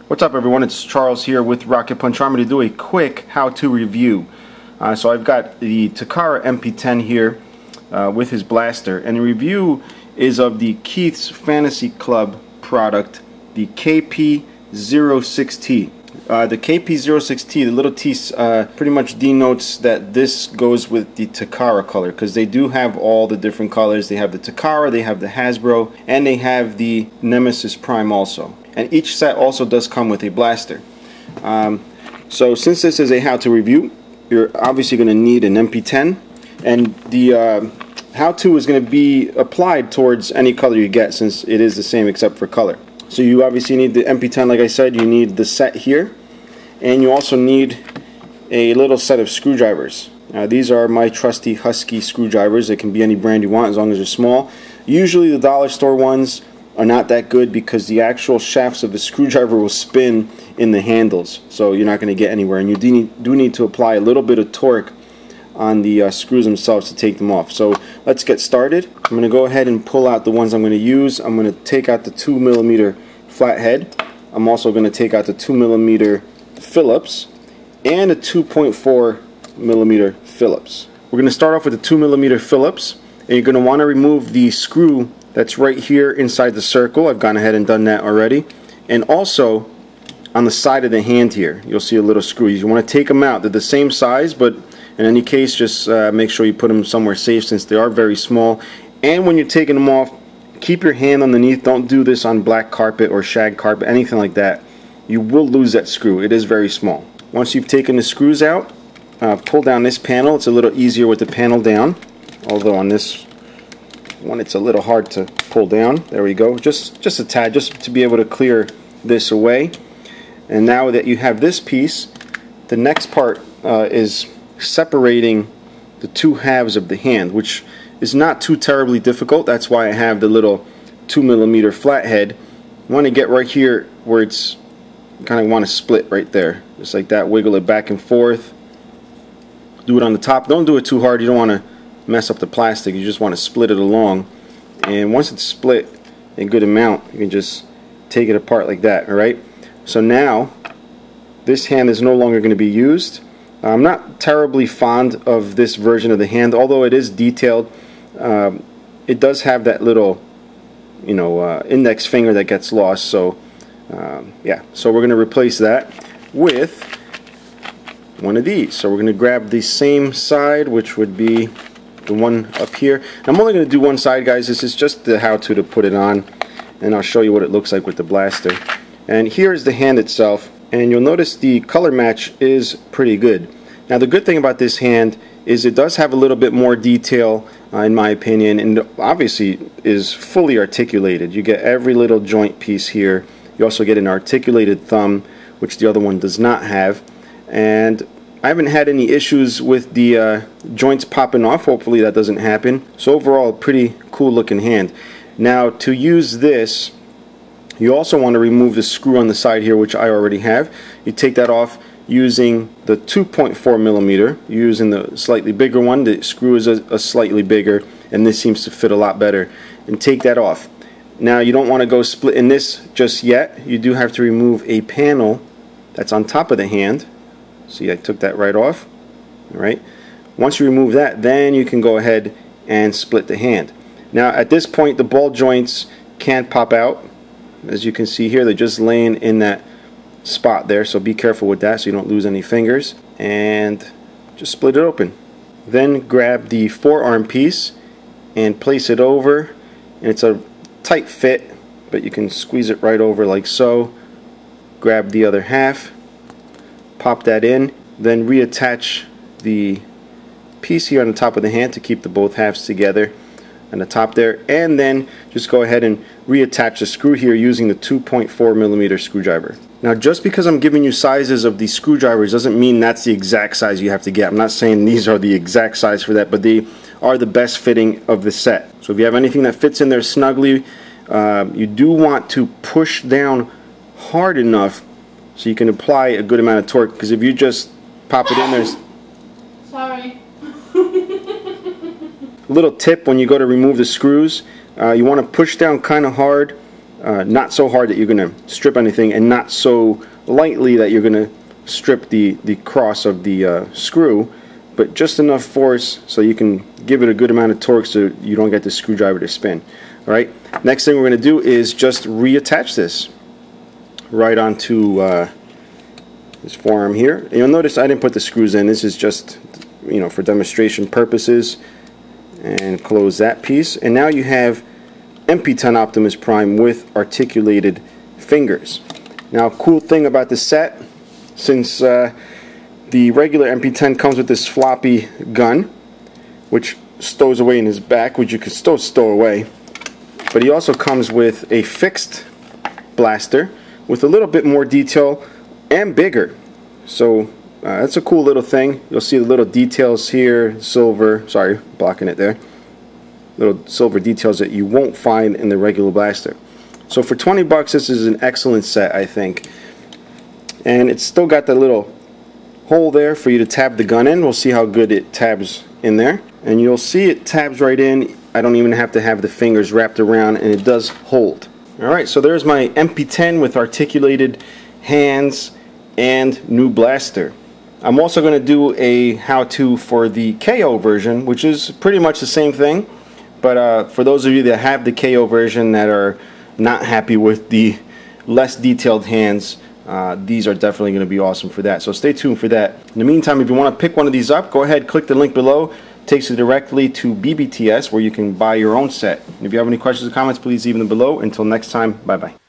What's up everyone, it's Charles here with Rocket Punch. I'm going to do a quick how-to review. So I've got the Takara MP-10 here with his blaster, and the review is of the Keith's Fantasy Club product, the KP-06T. The KP-06T, the little T pretty much denotes that this goes with the Takara color, because they do have all the different colors. They have the Takara, they have the Hasbro, and they have the Nemesis Prime also. And each set also does come with a blaster. So since this is a how-to review, you're obviously going to need an MP-10, and the how-to is going to be applied towards any color you get, since it is the same except for color. So you obviously need the MP-10, like I said. You need the set here, and you also need a little set of screwdrivers. These are my trusty Husky screwdrivers. They can be any brand you want as long as they're small. Usually the dollar store ones are not that good because the actual shafts of the screwdriver will spin in the handles, so you're not going to get anywhere, and you do need to apply a little bit of torque on the screws themselves to take them off. So let's get started. I'm going to go ahead and pull out the ones I'm going to use. I'm going to take out the 2mm flathead. I'm also going to take out the 2mm Phillips and a 2.4mm Phillips. We're going to start off with the 2mm Phillips, and you're going to want to remove the screw that's right here inside the circle. I've gone ahead and done that already. And also on the side of the hand here, you'll see a little screw. You want to take them out. They're the same size, but in any case, just make sure you put them somewhere safe since they are very small. And when you're taking them off, keep your hand underneath. Don't do this on black carpet or shag carpet, anything like that. You will lose that screw. It is very small. Once you've taken the screws out, pull down this panel. It's a little easier with the panel down, although on this one it's a little hard to pull down. There we go. Just a tad, just to be able to clear this away. And now that you have this piece, the next part is separating the two halves of the hand, which is not too terribly difficult. That's why I have the little 2mm flathead. You want to get right here where it's kind of want to split right there, just like that. Wiggle it back and forth. Do it on the top. Don't do it too hard. You don't want to mess up the plastic. You just want to split it along, and once it's split a good amount, you can just take it apart like that. Alright, so now this hand is no longer going to be used. I'm not terribly fond of this version of the hand, although it is detailed. It does have that little, index finger that gets lost. So yeah, so we're going to replace that with one of these. So we're going to grab the same side, which would be the one up here. I'm only going to do one side, guys. This is just the how-to put it on, and I'll show you what it looks like with the blaster. And here's the hand itself, and you'll notice the color match is pretty good. Now the good thing about this hand is it does have a little bit more detail, in my opinion, and obviously is fully articulated. You get every little joint piece here. You also get an articulated thumb, which the other one does not have, and I haven't had any issues with the joints popping off. Hopefully that doesn't happen. So overall, a pretty cool looking hand. Now to use this, you also want to remove the screw on the side here, which I already have. You take that off using the 2.4mm. Using the slightly bigger one. The screw is a slightly bigger, and this seems to fit a lot better. And take that off. Now you don't want to go splitting this just yet. You do have to remove a panel that's on top of the hand. See, I took that right off. Alright. Once you remove that, then you can go ahead and split the hand. Now at this point, the ball joints can't pop out. As you can see here, they're just laying in that spot there, so be careful with that so you don't lose any fingers. And just split it open. Then grab the forearm piece and place it over. And it's a tight fit, but you can squeeze it right over like so. Grab the other half, pop that in, then reattach the piece here on the top of the hand to keep the both halves together on the top there, and then just go ahead and reattach the screw here using the 2.4mm screwdriver. Now just because I'm giving you sizes of these screwdrivers doesn't mean that's the exact size you have to get. I'm not saying these are the exact size for that, but they are the best fitting of the set. So if you have anything that fits in there snugly, you do want to push down hard enough so you can apply a good amount of torque, because if you just pop it in there. Sorry. Little tip when you go to remove the screws, you want to push down kind of hard not so hard that you're going to strip anything, and not so lightly that you're going to strip the cross of the screw, but just enough force so you can give it a good amount of torque so you don't get the screwdriver to spin. Alright, next thing we're going to do is just reattach this right onto this forearm here. And you'll notice I didn't put the screws in. This is just, you know, for demonstration purposes. And close that piece. And now you have MP-10 Optimus Prime with articulated fingers. Now, cool thing about the set, since the regular MP-10 comes with this floppy gun, which stows away in his back, which you could still stow away, but he also comes with a fixed blaster with a little bit more detail and bigger. So that's a cool little thing. You'll see the little details here, silver, sorry, blocking it there, little silver details that you won't find in the regular blaster. So for 20 bucks, this is an excellent set, I think. And it's still got that little hole there for you to tab the gun in. We'll see how good it tabs in there. And you'll see it tabs right in. I don't even have to have the fingers wrapped around, and it does hold. Alright, so there's my MP-10 with articulated hands and new blaster. I'm also going to do a how-to for the KO version, which is pretty much the same thing. But for those of you that have the KO version that are not happy with the less detailed hands, these are definitely going to be awesome for that. So stay tuned for that. In the meantime, if you want to pick one of these up, go ahead, click the link below. It takes you directly to BBTS, where you can buy your own set. And if you have any questions or comments, please leave them below. Until next time, bye-bye.